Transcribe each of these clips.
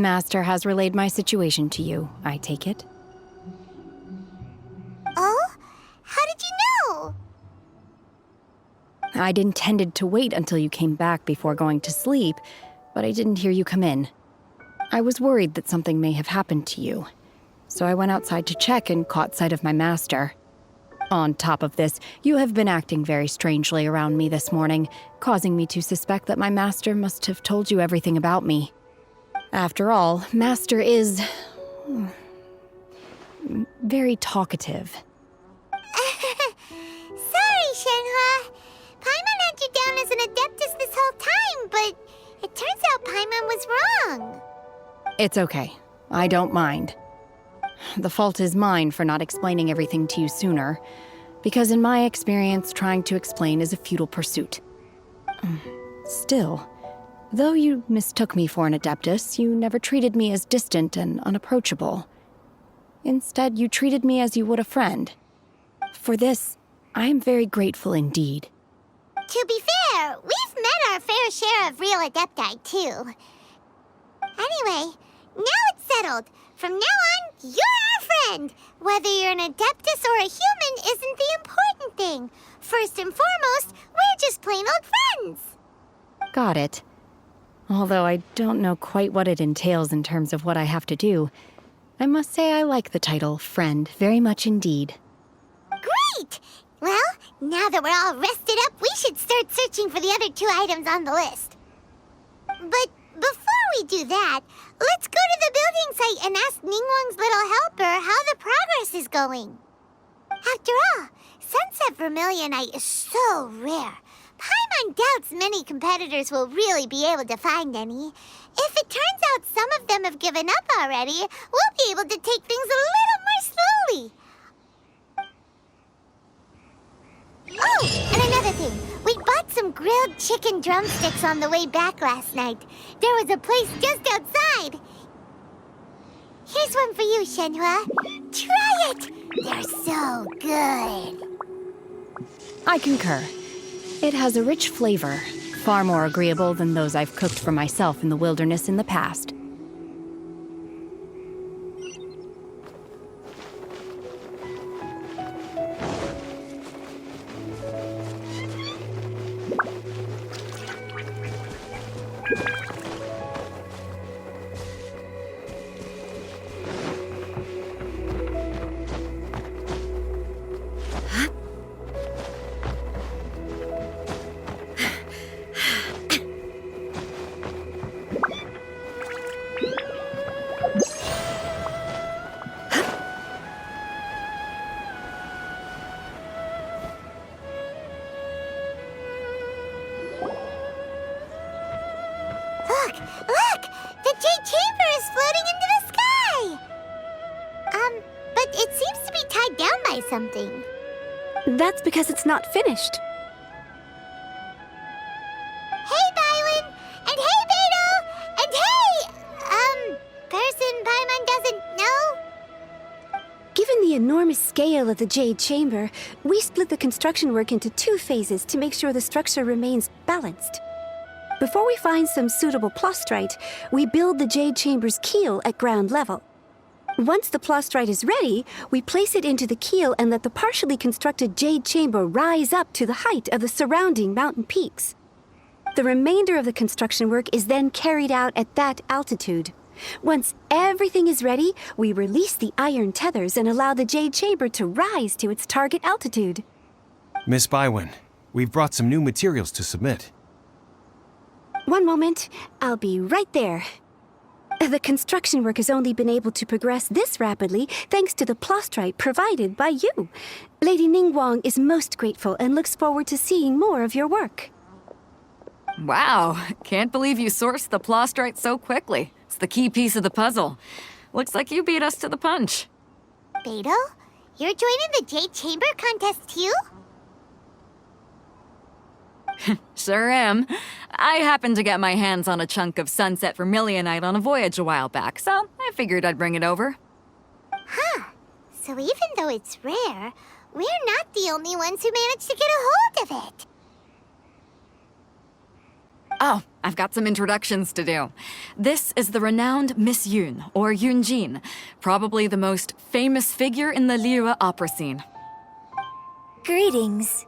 Master has relayed my situation to you, I take it. Oh? How did you know? I'd intended to wait until you came back before going to sleep, but I didn't hear you come in. I was worried that something may have happened to you, so I went outside to check and caught sight of my master. On top of this, you have been acting very strangely around me this morning, causing me to suspect that my master must have told you everything about me. After all, Master is very talkative. Sorry, Shenhua. Paimon had you down as an adeptus this whole time, but it turns out Paimon was wrong. It's okay. I don't mind. The fault is mine for not explaining everything to you sooner, because in my experience, trying to explain is a futile pursuit. Still, though you mistook me for an adeptus, you never treated me as distant and unapproachable. Instead, you treated me as you would a friend. For this, I am very grateful indeed. To be fair, we've met our fair share of real adepti, too. Anyway, now it's settled. From now on, you're our friend. Whether you're an adeptus or a human isn't the important thing. First and foremost, we're just plain old friends. Got it. Although I don't know quite what it entails in terms of what I have to do, I must say I like the title friend very much indeed. Great! Well, now that we're all rested up, we should start searching for the other 2 items on the list. But before we do that, let's go to the building site and ask Ningguang's little helper how the progress is going. After all, Sunset Vermilionite is so rare. Paimon doubts many competitors will really be able to find any. If it turns out some of them have given up already, we'll be able to take things a little more slowly. Oh, and another thing. We bought some grilled chicken drumsticks on the way back last night. There was a place just outside. Here's one for you, Shenhua. Try it! They're so good. I concur. It has a rich flavor, far more agreeable than those I've cooked for myself in the wilderness in the past. Look! The Jade Chamber is floating into the sky! But it seems to be tied down by something. That's because it's not finished. Hey, Bywin! And hey, Beto! And hey! Person Paimon doesn't know? Given the enormous scale of the Jade Chamber, we split the construction work into 2 phases to make sure the structure remains balanced. Before we find some suitable plastrite, we build the Jade Chamber's keel at ground level. Once the plastrite is ready, we place it into the keel and let the partially constructed Jade Chamber rise up to the height of the surrounding mountain peaks. The remainder of the construction work is then carried out at that altitude. Once everything is ready, we release the iron tethers and allow the Jade Chamber to rise to its target altitude. Miss Bywin, we've brought some new materials to submit. One moment, I'll be right there. The construction work has only been able to progress this rapidly thanks to the plastrite provided by you. Lady Ningguang is most grateful and looks forward to seeing more of your work. Wow, can't believe you sourced the plastrite so quickly. It's the key piece of the puzzle. Looks like you beat us to the punch. Beto, you're joining the Jade Chamber contest too? Sure am. I happened to get my hands on a chunk of Sunset Vermilionite on a voyage a while back, so I figured I'd bring it over. Huh. So even though it's rare, we're not the only ones who managed to get a hold of it. Oh, I've got some introductions to do. This is the renowned Miss Yoon, or Yoonjin, probably the most famous figure in the Liyue opera scene. Greetings.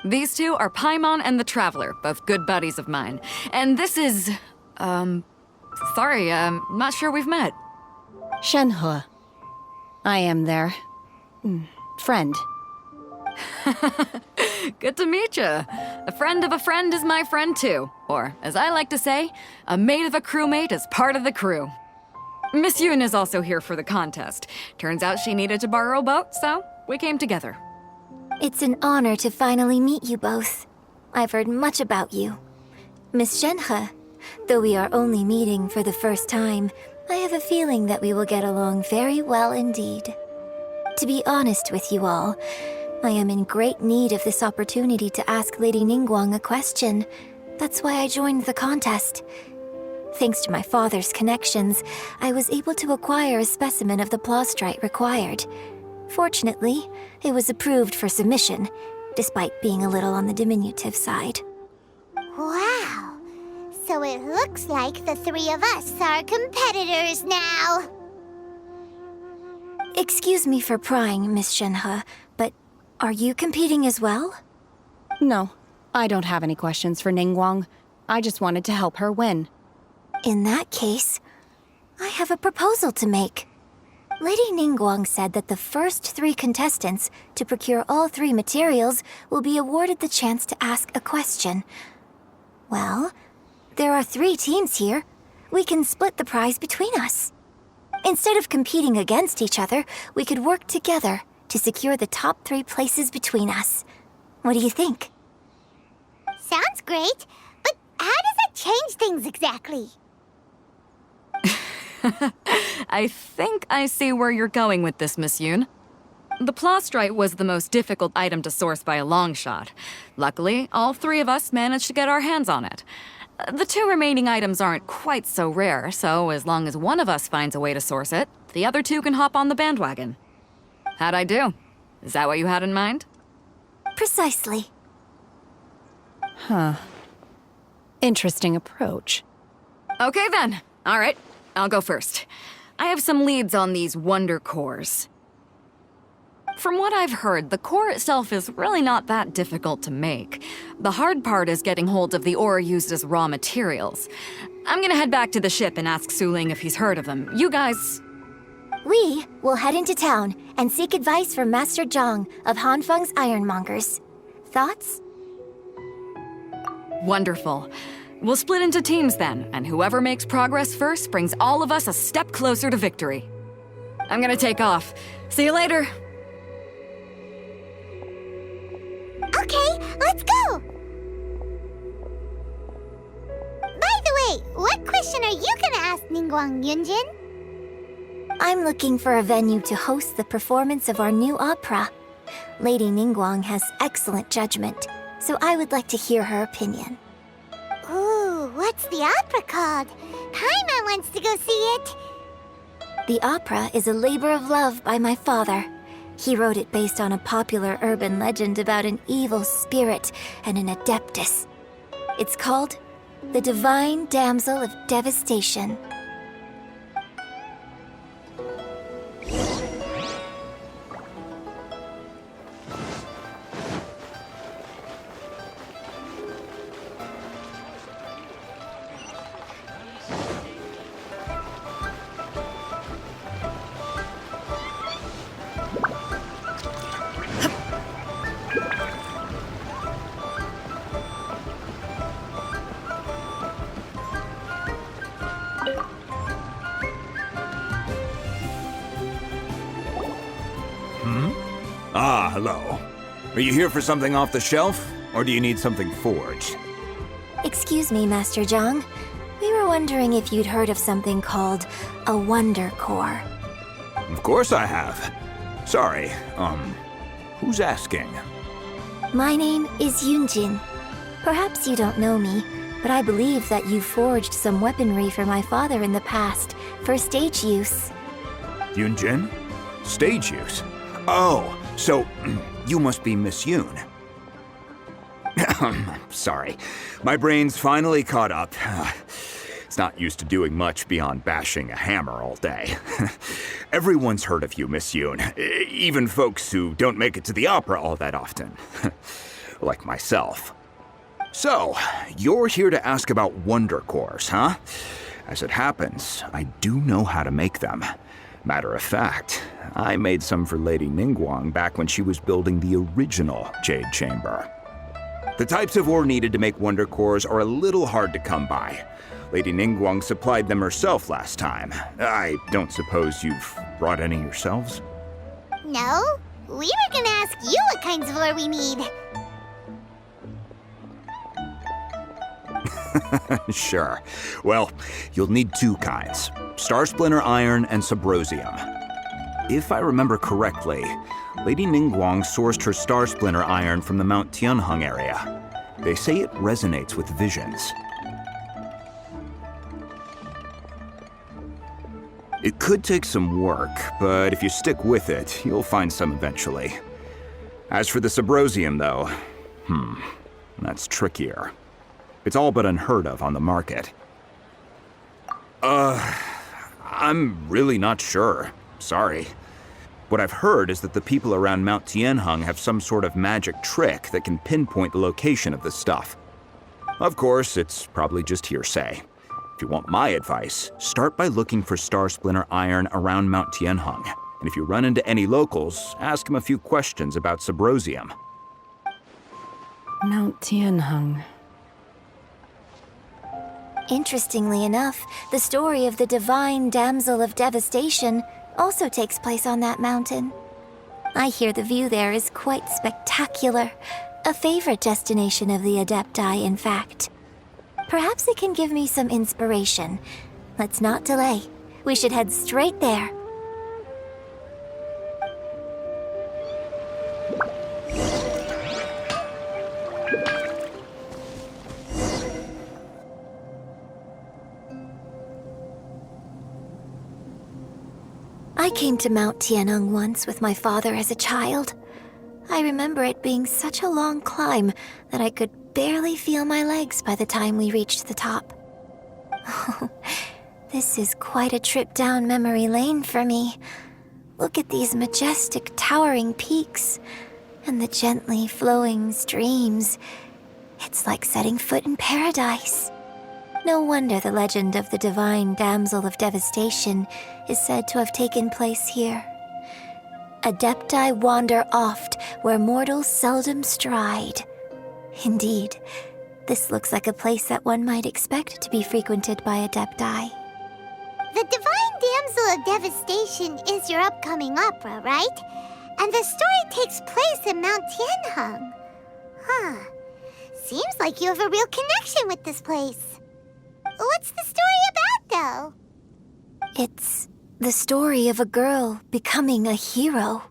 These two are Paimon and the Traveler, both good buddies of mine. And this is... sorry, not sure we've met. Shenhe. I am their... friend. Good to meet you. A friend of a friend is my friend too. Or, as I like to say, a mate of a crewmate is part of the crew. Miss Yoon is also here for the contest. Turns out she needed to borrow a boat, so we came together. It's an honor to finally meet you both. I've heard much about you. Miss Shenhe, though we are only meeting for the first time, I have a feeling that we will get along very well indeed. To be honest with you all, I am in great need of this opportunity to ask Lady Ningguang a question. That's why I joined the contest. Thanks to my father's connections, I was able to acquire a specimen of the plaustrite required. Fortunately, it was approved for submission, despite being a little on the diminutive side. Wow. So it looks like the three of us are competitors now. Excuse me for prying, Miss Shenhe, but are you competing as well? No, I don't have any questions for Ningguang. I just wanted to help her win. In that case, I have a proposal to make. Lady Ningguang said that the first 3 contestants to procure all 3 materials will be awarded the chance to ask a question. Well, there are 3 teams here. We can split the prize between us. Instead of competing against each other, we could work together to secure the top 3 places between us. What do you think? Sounds great, but how does that change things exactly? I think I see where you're going with this, Miss Yoon. The plaustrite was the most difficult item to source by a long shot. Luckily, all 3 of us managed to get our hands on it. The 2 remaining items aren't quite so rare, so as long as one of us finds a way to source it, the other 2 can hop on the bandwagon. How'd I do? Is that what you had in mind? Precisely. Interesting approach. Okay then. All right, I'll go first. I have some leads on these wonder cores. From what I've heard, the core itself is really not that difficult to make. The hard part is getting hold of the ore used as raw materials. I'm gonna head back to the ship and ask Suling if he's heard of them. You guys... We will head into town and seek advice from Master Zhang of Hanfeng's Ironmongers. Thoughts? Wonderful. We'll split into teams then, and whoever makes progress first brings all of us a step closer to victory. I'm gonna take off. See you later. Okay, let's go! By the way, what question are you gonna ask Ningguang, Yunjin? I'm looking for a venue to host the performance of our new opera. Lady Ningguang has excellent judgment, so I would like to hear her opinion. Ooh, what's the opera called? Paimon wants to go see it. The opera is a labor of love by my father. He wrote it based on a popular urban legend about an evil spirit and an adeptus. It's called The Divine Damsel of Devastation. Ah, hello. Are you here for something off the shelf, or do you need something forged? Excuse me, Master Zhang. We were wondering if you'd heard of something called a Wonder Core. Of course I have. Sorry, who's asking? My name is Yoonjin. Perhaps you don't know me, but I believe that you forged some weaponry for my father in the past for stage use. Yoonjin? Stage use? Oh, so you must be Miss Yoon. Sorry. My brain's finally caught up. It's not used to doing much beyond bashing a hammer all day. Everyone's heard of you, Miss Yoon. Even folks who don't make it to the opera all that often. Like myself. So, you're here to ask about Wonder Cores, huh? As it happens, I do know how to make them. Matter of fact, I made some for Lady Ningguang back when she was building the original Jade Chamber. The types of ore needed to make Wonder Cores are a little hard to come by. Lady Ningguang supplied them herself last time. I don't suppose you've brought any yourselves? No, we were gonna ask you what kinds of ore we need. Sure. Well, you'll need two kinds. Star Splinter Iron and Subrosium. If I remember correctly, Lady Ningguang sourced her Star Splinter Iron from the Mount Tianheng area. They say it resonates with visions. It could take some work, but if you stick with it, you'll find some eventually. As for the Subrosium, though, that's trickier. It's all but unheard of on the market. I'm really not sure. Sorry. What I've heard is that the people around Mount Tianheng have some sort of magic trick that can pinpoint the location of the stuff. Of course, it's probably just hearsay. If you want my advice, start by looking for Star Splinter Iron around Mount Tianheng. And if you run into any locals, ask them a few questions about Subrosium. Mount Tianheng. Interestingly enough, the story of the divine damsel of devastation also takes place on that mountain. I hear the view there is quite spectacular. A favorite destination of the Adepti, in fact. Perhaps it can give me some inspiration. Let's not delay. We should head straight there. I came to Mount Tianheng once with my father as a child. I remember it being such a long climb that I could barely feel my legs by the time we reached the top. This is quite a trip down memory lane for me. Look at these majestic, towering peaks and the gently flowing streams. It's like setting foot in paradise. No wonder the legend of the divine damsel of devastation is said to have taken place here. Adepti wander oft where mortals seldom stride. Indeed, this looks like a place that one might expect to be frequented by Adepti. The Divine Damsel of Devastation is your upcoming opera, right? And the story takes place in Mount Tianheng. Huh. Seems like you have a real connection with this place. What's the story about, though? It's the story of a girl becoming a hero.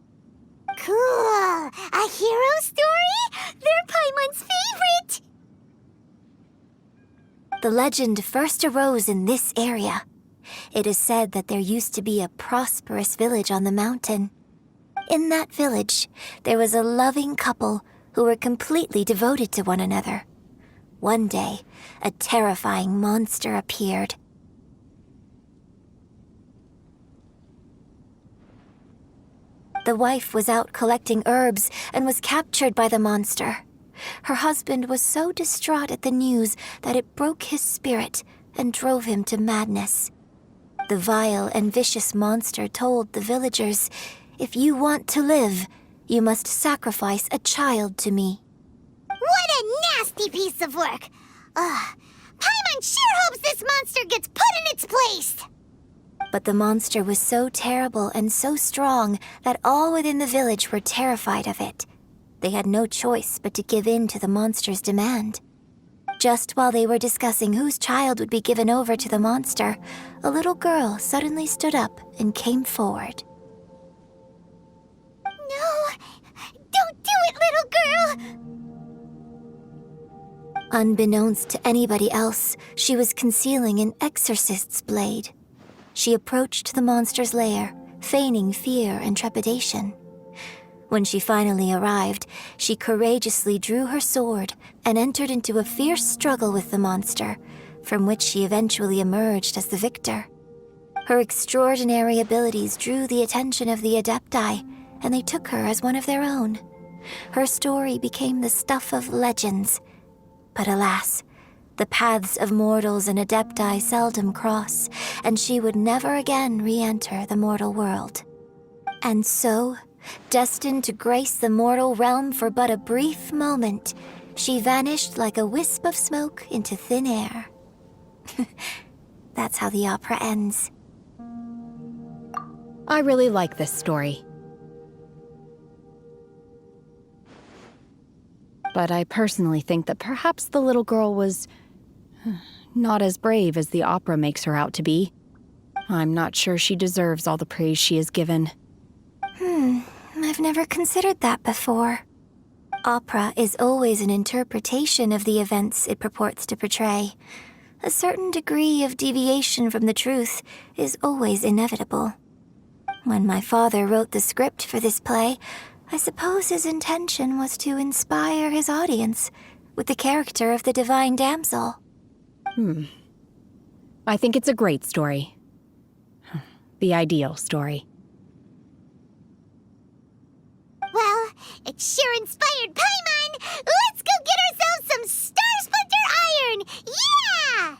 Cool! A hero story? They're Paimon's favorite! The legend first arose in this area. It is said that there used to be a prosperous village on the mountain. In that village, there was a loving couple who were completely devoted to one another. One day, a terrifying monster appeared. The wife was out collecting herbs and was captured by the monster. Her husband was so distraught at the news that it broke his spirit and drove him to madness. The vile and vicious monster told the villagers, "If you want to live, you must sacrifice a child to me." What a nasty piece of work! Paimon sure hopes this monster gets put in its place! But the monster was so terrible and so strong that all within the village were terrified of it. They had no choice but to give in to the monster's demand. Just while they were discussing whose child would be given over to the monster, a little girl suddenly stood up and came forward. No! Don't do it, little girl! Unbeknownst to anybody else, she was concealing an exorcist's blade. She approached the monster's lair, feigning fear and trepidation. When she finally arrived, she courageously drew her sword and entered into a fierce struggle with the monster, from which she eventually emerged as the victor. Her extraordinary abilities drew the attention of the Adepti, and they took her as one of their own. Her story became the stuff of legends. But alas, the paths of mortals and Adepti seldom cross, and she would never again re-enter the mortal world. And so, destined to grace the mortal realm for but a brief moment, she vanished like a wisp of smoke into thin air. That's how the opera ends. I really like this story. But I personally think that perhaps the little girl was not as brave as the opera makes her out to be. I'm not sure she deserves all the praise she is given. I've never considered that before. Opera is always an interpretation of the events it purports to portray. A certain degree of deviation from the truth is always inevitable. When my father wrote the script for this play, I suppose his intention was to inspire his audience with the character of the divine damsel. I think it's a great story. The ideal story. Well, it sure inspired Paimon! Let's go get ourselves some Star Splinter Iron! Yeah!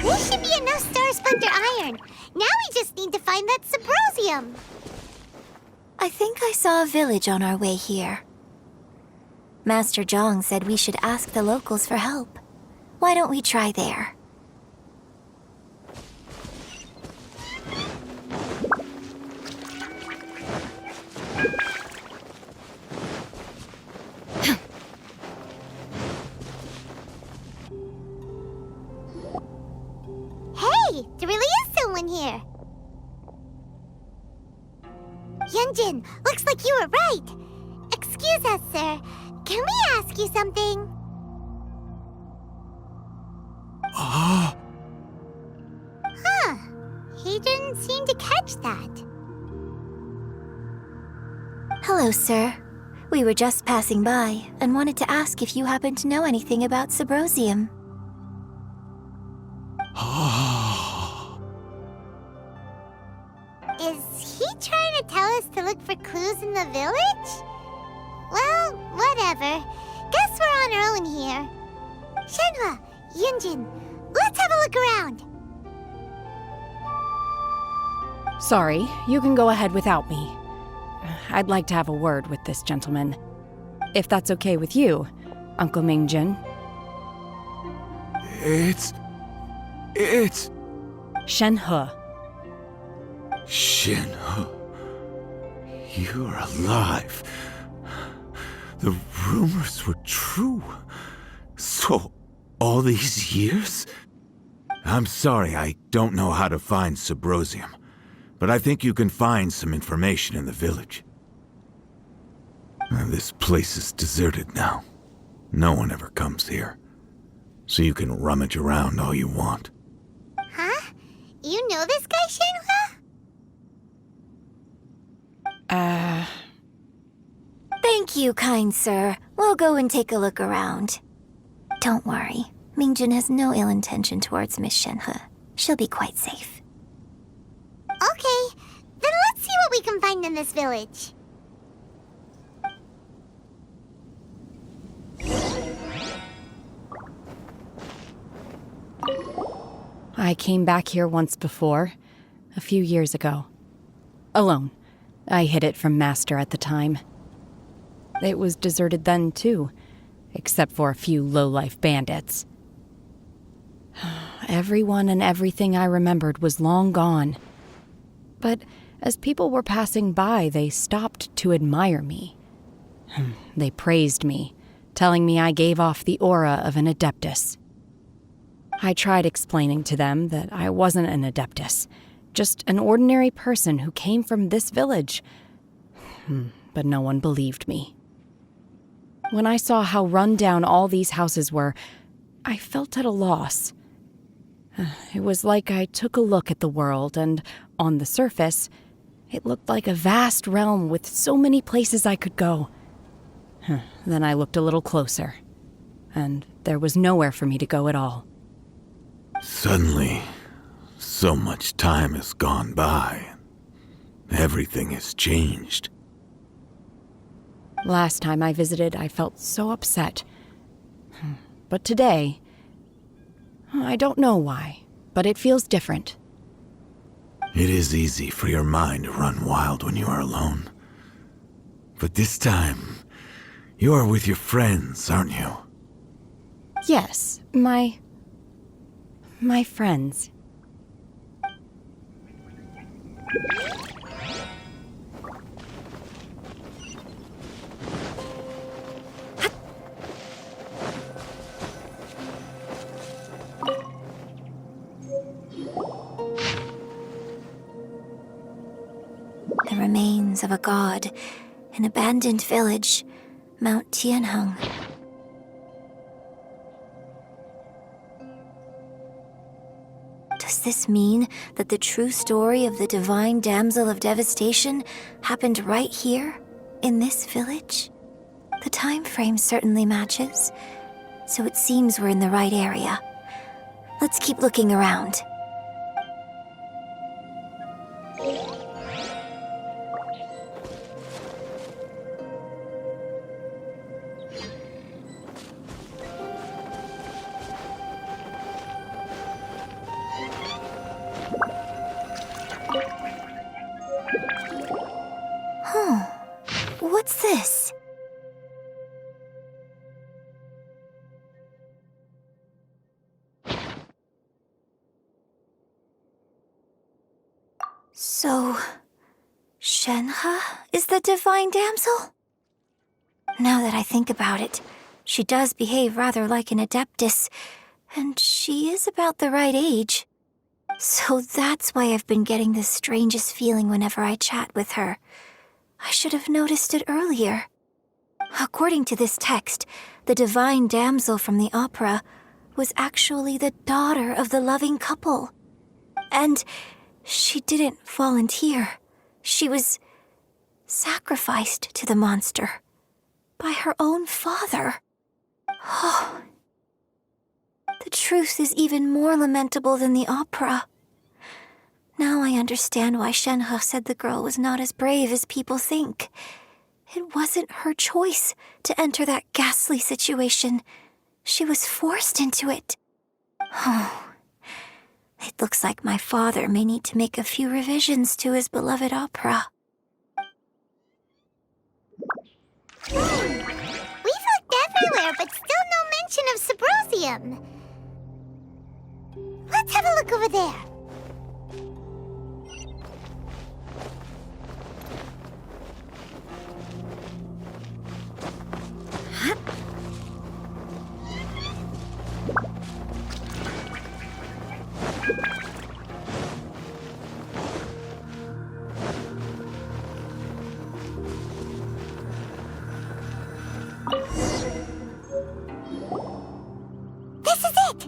This should be enough Star Splinter Iron. Now we just need to find that Symposium. I think I saw a village on our way here. Master Zhang said we should ask the locals for help. Why don't we try there? Hey, there really is someone here. Yunjin, looks like you were right. Excuse us, sir. Can we ask you something? Huh. He didn't seem to catch that. Hello, sir. We were just passing by and wanted to ask if you happen to know anything about Symposium. Is he trying to tell us to look for clues in the village? Well, whatever. Guess we're on our own here. Shenhua, Yunjin, let's have a look around. Sorry, you can go ahead without me. I'd like to have a word with this gentleman. If that's okay with you, Uncle Mingjin. It's... Shenhe. Shinho. You're alive. The rumors were true. So, all these years? I'm sorry, I don't know how to find Symposium, but I think you can find some information in the village. This place is deserted now. No one ever comes here. So you can rummage around all you want. Huh? You know this guy, Shenhua? Thank you, kind sir. We'll go and take a look around. Don't worry. Mingjin has no ill intention towards Miss Shenhe. She'll be quite safe. Okay, then let's see what we can find in this village. I came back here once before, a few years ago. Alone. I hid it from Master at the time. It was deserted then, too, except for a few low-life bandits. Everyone and everything I remembered was long gone. But as people were passing by, they stopped to admire me. They praised me, telling me I gave off the aura of an Adeptus. I tried explaining to them that I wasn't an Adeptus, just an ordinary person who came from this village. But no one believed me. When I saw how run down all these houses were, I felt at a loss. It was like I took a look at the world, and on the surface, it looked like a vast realm with so many places I could go. Then I looked a little closer, and there was nowhere for me to go at all. Suddenly, so much time has gone by. Everything has changed. Last time I visited, I felt so upset. But today, I don't know why, but it feels different. It is easy for your mind to run wild when you are alone. But this time, you are with your friends, aren't you? Yes, my friends. The remains of a god, an abandoned village, Mount Tianheng. Does this mean that the true story of the divine damsel of devastation happened right here, in this village? The time frame certainly matches, so it seems we're in the right area. Let's keep looking around. What's this? So, Shenhe is the divine damsel? Now that I think about it, she does behave rather like an Adeptus, and she is about the right age. So that's why I've been getting the strangest feeling whenever I chat with her. I should have noticed it earlier. According to this text, the divine damsel from the opera was actually the daughter of the loving couple. And she didn't volunteer. She was sacrificed to the monster by her own father. Oh, the truth is even more lamentable than the opera. Now I understand why Shenhe said the girl was not as brave as people think. It wasn't her choice to enter that ghastly situation. She was forced into it. Oh, it looks like my father may need to make a few revisions to his beloved opera. We've looked everywhere, but still no mention of Sabrosium. Let's have a look over there. This is it!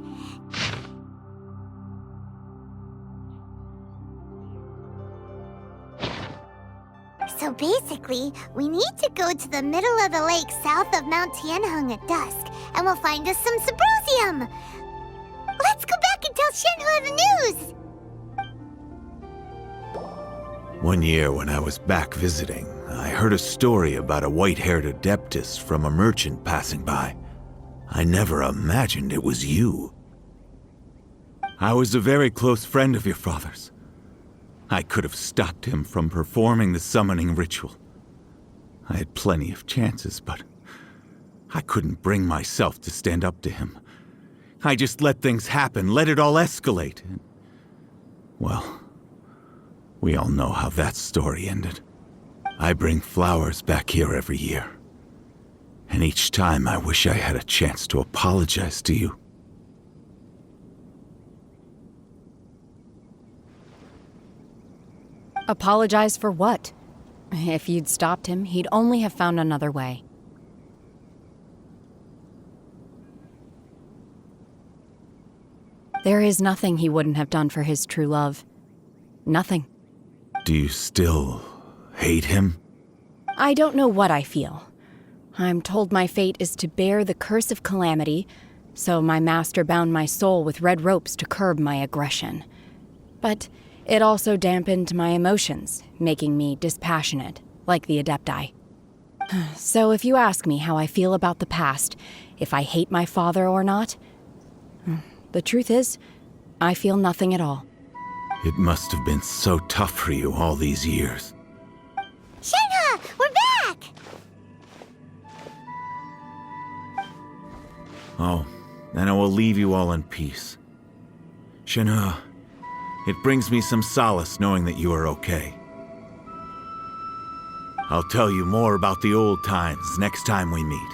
So basically, we need to go to the middle of the lake south of Mount Tianheng at dusk, and we'll find us some Sabrosium! Let's go back and tell Shenhe the news! One year when I was back visiting, I heard a story about a white-haired Adeptus from a merchant passing by. I never imagined it was you. I was a very close friend of your father's. I could have stopped him from performing the summoning ritual. I had plenty of chances, but I couldn't bring myself to stand up to him. I just let things happen, let it all escalate. Well, we all know how that story ended. I bring flowers back here every year. And each time I wish I had a chance to apologize to you. Apologize for what? If you'd stopped him, he'd only have found another way. There is nothing he wouldn't have done for his true love. Nothing. Do you still hate him? I don't know what I feel. I'm told my fate is to bear the curse of calamity, so my master bound my soul with red ropes to curb my aggression. But it also dampened my emotions, making me dispassionate, like the Adepti. So if you ask me how I feel about the past, if I hate my father or not, the truth is, I feel nothing at all. It must have been so tough for you all these years. Shenhe, we're back! Oh, then I will leave you all in peace. Shenhe, it brings me some solace knowing that you are okay. I'll tell you more about the old times next time we meet.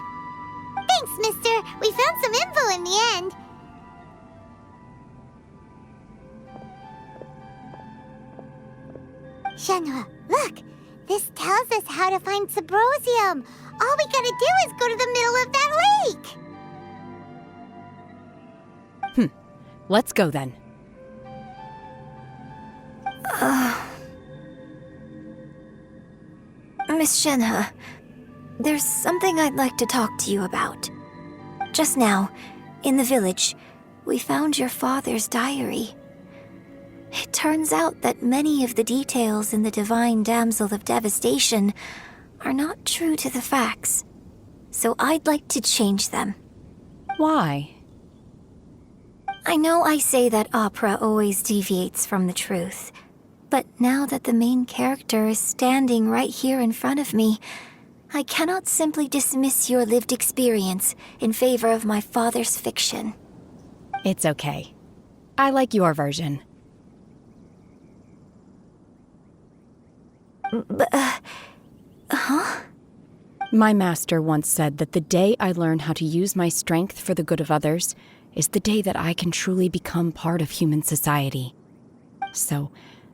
Thanks, mister. We found some info in the end. Shenhe, look! This tells us how to find Subrosium. All we gotta do is go to the middle of that lake! Let's go then. Miss Shenhe, there's something I'd like to talk to you about. Just now, in the village, we found your father's diary. It turns out that many of the details in the Divine Damsel of Devastation are not true to the facts, so I'd like to change them. Why? I know I say that opera always deviates from the truth, but now that the main character is standing right here in front of me, I cannot simply dismiss your lived experience in favor of my father's fiction. It's okay. I like your version. My master once said that the day I learn how to use my strength for the good of others is the day that I can truly become part of human society. So,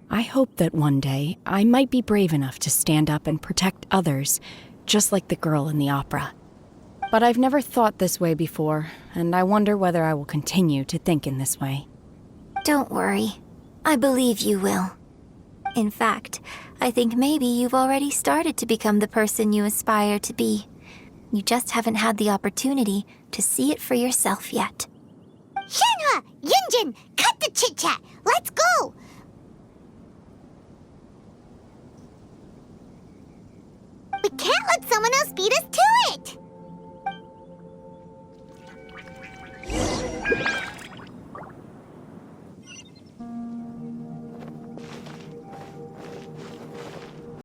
I hope that one day I might be brave enough to stand up and protect others, just like the girl in the opera. But I've never thought this way before, and I wonder whether I will continue to think in this way. Don't worry. I believe you will. In fact, I think maybe you've already started to become the person you aspire to be. You just haven't had the opportunity to see it for yourself yet. Shenhe! Yunjin! Cut the chit-chat! Let's go! We can't let someone else beat us to it!